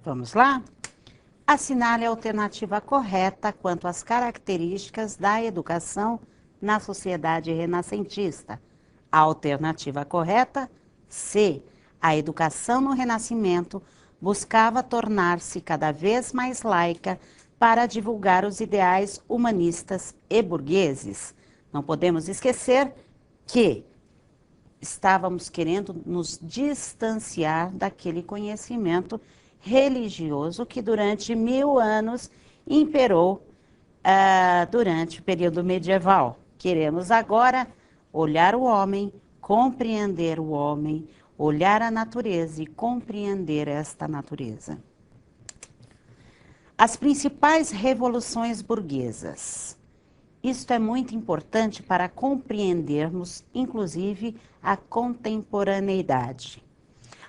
Vamos lá? Assinale a alternativa correta quanto às características da educação na sociedade renascentista. A alternativa correta, C. A educação no Renascimento buscava tornar-se cada vez mais laica para divulgar os ideais humanistas e burgueses. Não podemos esquecer que estávamos querendo nos distanciar daquele conhecimento religioso que durante 1000 anos imperou durante o período medieval. Queremos agora olhar o homem, compreender o homem, olhar a natureza e compreender esta natureza. As principais revoluções burguesas. Isto é muito importante para compreendermos, inclusive, a contemporaneidade.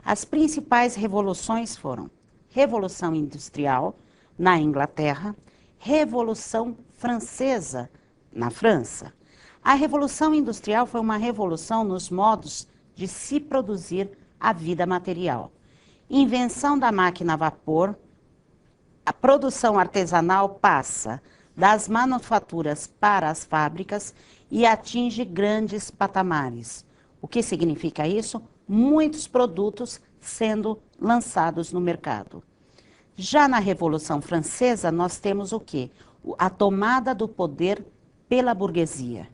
As principais revoluções foram Revolução Industrial, na Inglaterra, Revolução Francesa, na França. A Revolução Industrial foi uma revolução nos modos de se produzir a vida material. Invenção da máquina a vapor, a produção artesanal passa das manufaturas para as fábricas e atinge grandes patamares. O que significa isso? Muitos produtos sendo lançados no mercado. Já na Revolução Francesa, nós temos o quê? A tomada do poder pela burguesia.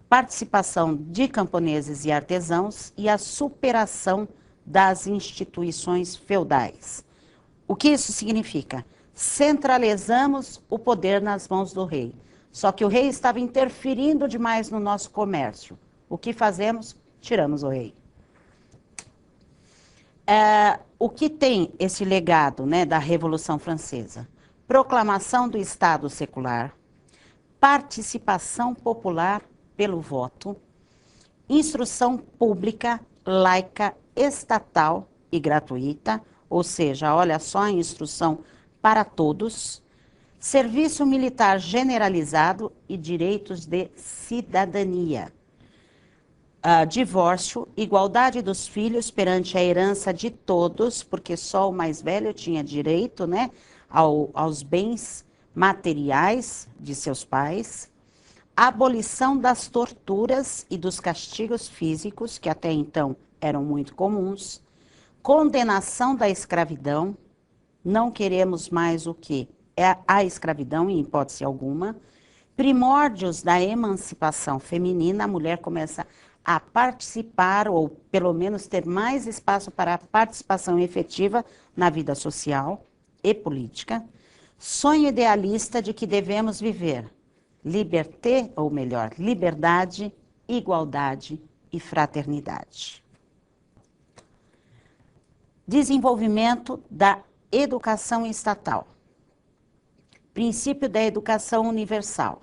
Participação de camponeses e artesãos e a superação das instituições feudais. O que isso significa? Centralizamos o poder nas mãos do rei. Só que o rei estava interferindo demais no nosso comércio. O que fazemos? Tiramos o rei. O que tem esse legado, né, da Revolução Francesa? Proclamação do Estado secular, participação popular pelo voto, instrução pública, laica, estatal e gratuita, ou seja, olha só a instrução para todos, serviço militar generalizado e direitos de cidadania. Divórcio, igualdade dos filhos perante a herança de todos, porque só o mais velho tinha direito, né, aos bens materiais de seus pais, abolição das torturas e dos castigos físicos, que até então eram muito comuns, condenação da escravidão. Não queremos mais o que? É a escravidão, em hipótese alguma. Primórdios da emancipação feminina, a mulher começa a participar, ou pelo menos ter mais espaço para a participação efetiva na vida social e política. Sonho idealista de que devemos viver liberté, ou melhor, liberdade, igualdade e fraternidade. Desenvolvimento da educação estatal. Princípio da educação universal.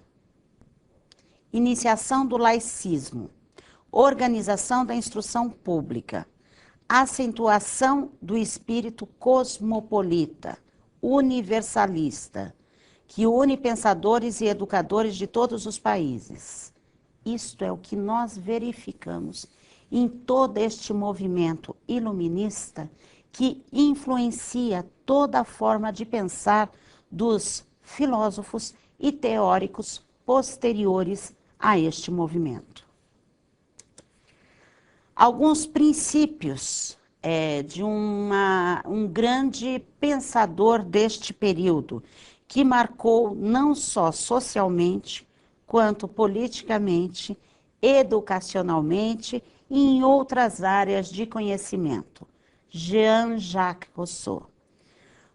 Iniciação do laicismo. Organização da instrução pública. Acentuação do espírito cosmopolita, universalista, que une pensadores e educadores de todos os países. Isto é o que nós verificamos em todo este movimento iluminista que influencia toda a forma de pensar dos filósofos e teóricos posteriores a este movimento. Alguns princípios de um grande pensador deste período, que marcou não só socialmente, quanto politicamente, educacionalmente e em outras áreas de conhecimento. Jean-Jacques Rousseau.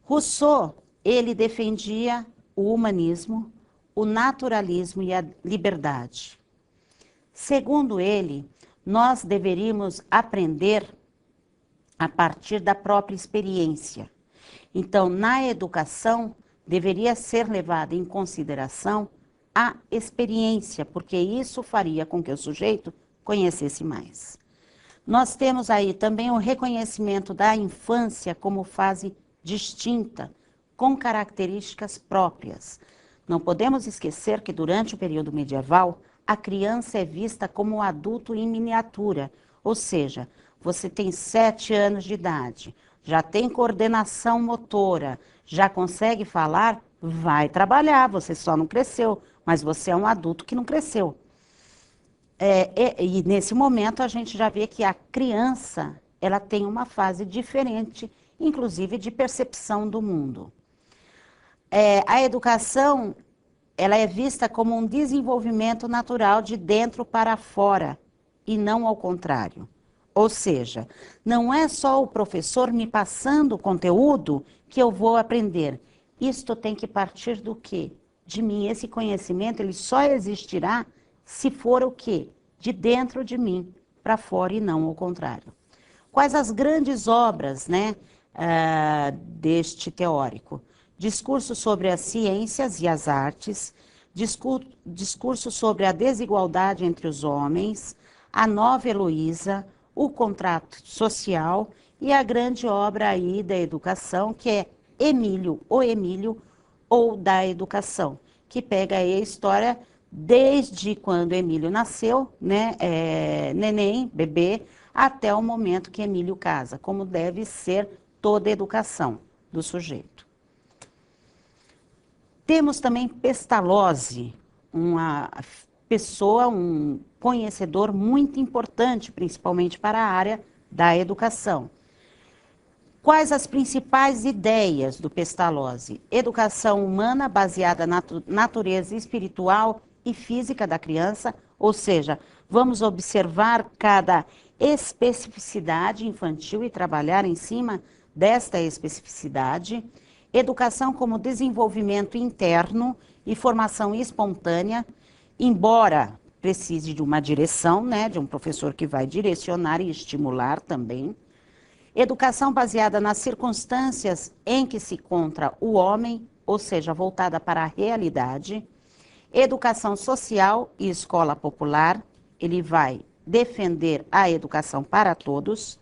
Rousseau, ele defendia o humanismo, o naturalismo e a liberdade. Segundo ele, nós deveríamos aprender a partir da própria experiência. Então, na educação, deveria ser levada em consideração a experiência, porque isso faria com que o sujeito conhecesse mais. Nós temos aí também o reconhecimento da infância como fase distinta, com características próprias. Não podemos esquecer que durante o período medieval, a criança é vista como um adulto em miniatura, ou seja, você tem 7 anos de idade, já tem coordenação motora, já consegue falar, vai trabalhar, você só não cresceu, mas você é um adulto que não cresceu. E nesse momento a gente já vê que a criança, ela tem uma fase diferente, inclusive de percepção do mundo. A educação, ela é vista como um desenvolvimento natural de dentro para fora, e não ao contrário. Ou seja, não é só o professor me passando o conteúdo que eu vou aprender. Isto tem que partir do quê? De mim. Esse conhecimento, ele só existirá se for o quê? De dentro de mim, para fora e não ao contrário. Quais as grandes obras, né, deste teórico? Discurso sobre as ciências e as artes, discurso sobre a desigualdade entre os homens, a Nova Heloísa, o contrato social e a grande obra aí da educação, que é Emílio ou da educação, que pega aí a história desde quando Emílio nasceu, né, neném, bebê, até o momento que Emílio casa, como deve ser toda a educação do sujeito. Temos também Pestalozzi, uma pessoa, um conhecedor muito importante, principalmente para a área da educação. Quais as principais ideias do Pestalozzi? Educação humana baseada na natureza espiritual e física da criança, ou seja, vamos observar cada especificidade infantil e trabalhar em cima desta especificidade. Educação como desenvolvimento interno e formação espontânea, embora precise de uma direção, né, de um professor que vai direcionar e estimular também. Educação baseada nas circunstâncias em que se encontra o homem, ou seja, voltada para a realidade. Educação social e escola popular, ele vai defender a educação para todos.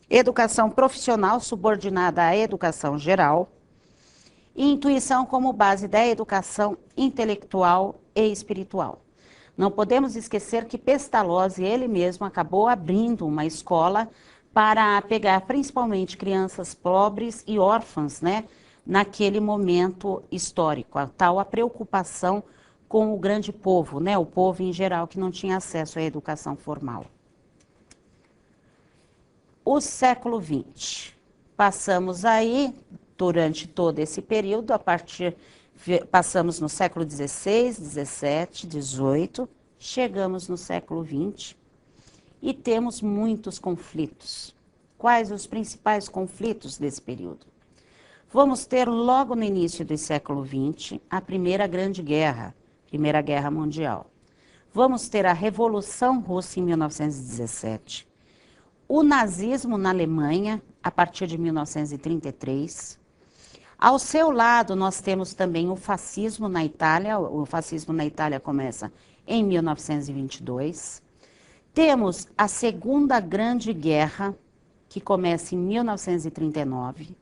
Educação profissional subordinada à educação geral. E intuição como base da educação intelectual e espiritual. Não podemos esquecer que Pestalozzi, ele mesmo, acabou abrindo uma escola para pegar principalmente crianças pobres e órfãs, né, naquele momento histórico, a preocupação com o grande povo, né, o povo em geral que não tinha acesso à educação formal. O século XX. Passamos aí, durante todo esse período, passamos no século XVI, XVII, XVIII, chegamos no século XX e temos muitos conflitos. Quais os principais conflitos desse período? Vamos ter logo no início do século XX a Primeira Grande Guerra, Primeira Guerra Mundial. Vamos ter a Revolução Russa em 1917, o nazismo na Alemanha a partir de 1933. Ao seu lado, nós temos também o fascismo na Itália. O fascismo na Itália começa em 1922. Temos a Segunda Grande Guerra, que começa em 1939.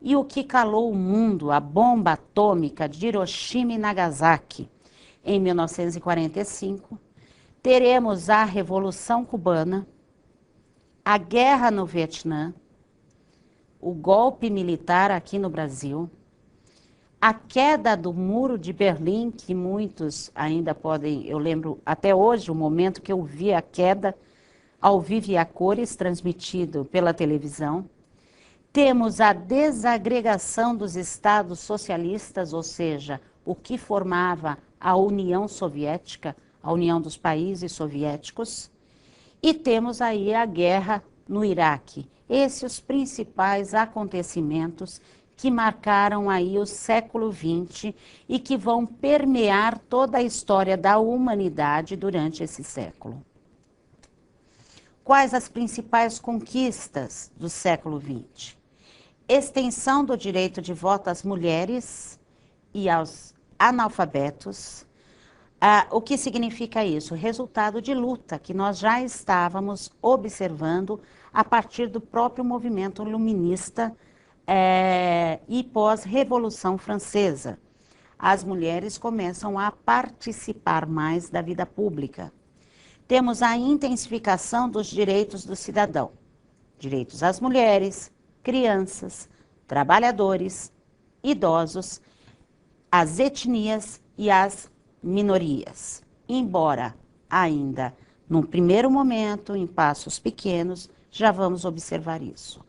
E o que calou o mundo, a bomba atômica de Hiroshima e Nagasaki, em 1945. Teremos a Revolução Cubana, a guerra no Vietnã, o golpe militar aqui no Brasil, a queda do Muro de Berlim, que muitos ainda podem, eu lembro até hoje o momento que eu vi a queda ao vivo e a cores transmitido pela televisão. Temos a desagregação dos estados socialistas, ou seja, o que formava a União Soviética, a União dos Países Soviéticos. E temos aí a guerra no Iraque. Esses os principais acontecimentos que marcaram aí o século XX e que vão permear toda a história da humanidade durante esse século. Quais as principais conquistas do século XX? Extensão do direito de voto às mulheres e aos analfabetos. O que significa isso? Resultado de luta que nós já estávamos observando a partir do próprio movimento iluminista e pós-Revolução Francesa. As mulheres começam a participar mais da vida pública. Temos a intensificação dos direitos do cidadão. Direitos às mulheres, crianças, trabalhadores, idosos, as etnias e as minorias. Embora ainda, num primeiro momento, em passos pequenos, já vamos observar isso.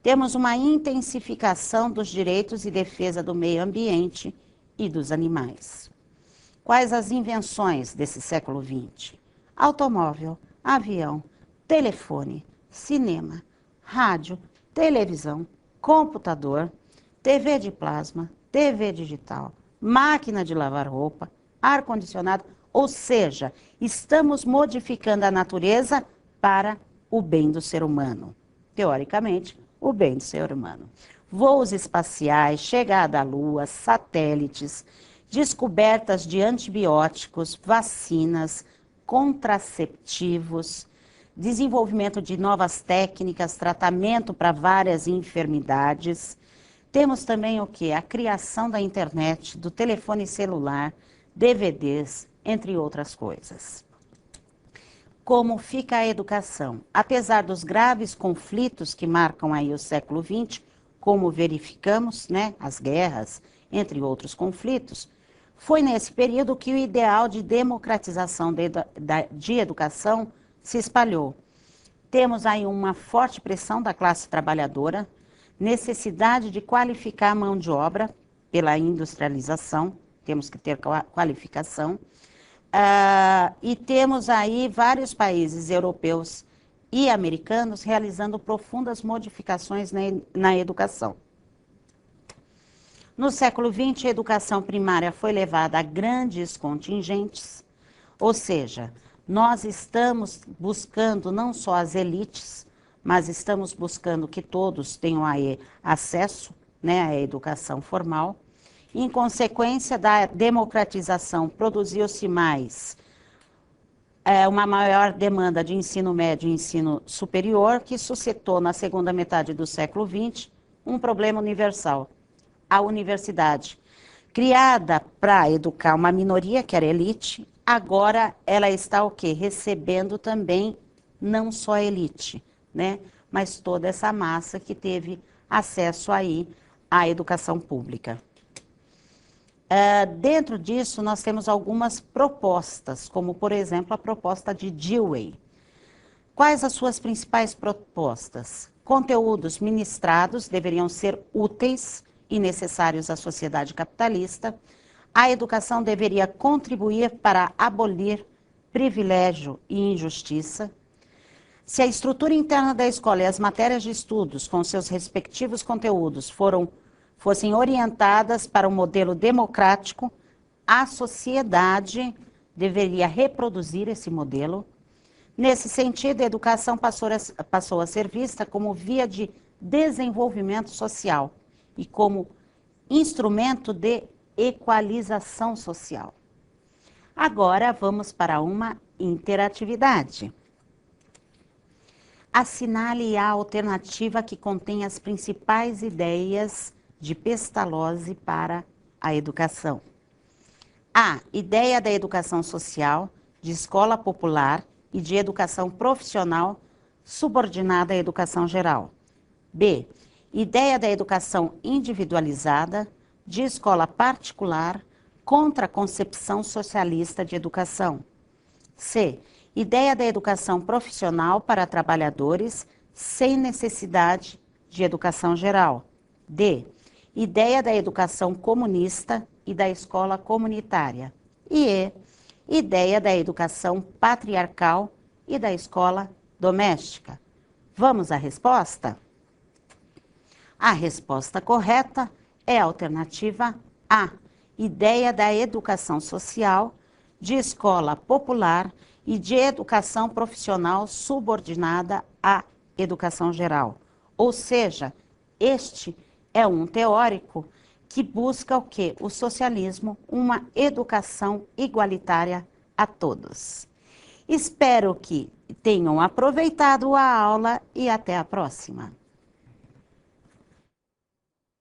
Temos uma intensificação dos direitos e defesa do meio ambiente e dos animais. Quais as invenções desse século XX? Automóvel, avião, telefone, cinema, rádio, televisão, computador, TV de plasma, TV digital, máquina de lavar roupa, ar-condicionado, ou seja, estamos modificando a natureza para o bem do ser humano. Teoricamente, o bem do ser humano. Voos espaciais, chegada à Lua, satélites, descobertas de antibióticos, vacinas, contraceptivos, desenvolvimento de novas técnicas, tratamento para várias enfermidades. Temos também o quê? A criação da internet, do telefone celular, DVDs, entre outras coisas. Como fica a educação? Apesar dos graves conflitos que marcam aí o século XX, como verificamos, né, as guerras, entre outros conflitos, foi nesse período que o ideal de democratização de educação se espalhou. Temos aí uma forte pressão da classe trabalhadora, necessidade de qualificar a mão de obra pela industrialização, temos que ter qualificação, e temos aí vários países europeus e americanos realizando profundas modificações na educação. No século XX, a educação primária foi levada a grandes contingentes, ou seja, nós estamos buscando não só as elites, mas estamos buscando que todos tenham aí acesso, né, à educação formal. Em consequência da democratização, produziu-se mais uma maior demanda de ensino médio e ensino superior, que suscitou na segunda metade do século XX um problema universal. A universidade, criada para educar uma minoria, que era elite, agora ela está o quê? Recebendo também não só a elite, né? Mas toda essa massa que teve acesso aí à educação pública. Dentro disso, nós temos algumas propostas, como, por exemplo, a proposta de Dewey. Quais as suas principais propostas? Conteúdos ministrados deveriam ser úteis e necessários à sociedade capitalista. A educação deveria contribuir para abolir privilégio e injustiça. Se a estrutura interna da escola e as matérias de estudos, com seus respectivos conteúdos, fossem orientadas para um modelo democrático, a sociedade deveria reproduzir esse modelo. Nesse sentido, a educação passou a ser vista como via de desenvolvimento social e como instrumento de equalização social. Agora vamos para uma interatividade. Assinale a alternativa que contém as principais ideias de Pestalozzi para a educação. A. Ideia da educação social, de escola popular e de educação profissional subordinada à educação geral. B. Ideia da educação individualizada, de escola particular, contra a concepção socialista de educação. C. Ideia da educação profissional para trabalhadores sem necessidade de educação geral. D. Ideia da educação comunista e da escola comunitária. E E. Ideia da educação patriarcal e da escola doméstica. Vamos à resposta? A resposta correta é a alternativa A. Ideia da educação social, de escola popular e de educação profissional subordinada à educação geral. Ou seja, este é um teórico que busca o quê? O socialismo, uma educação igualitária a todos. Espero que tenham aproveitado a aula e até a próxima.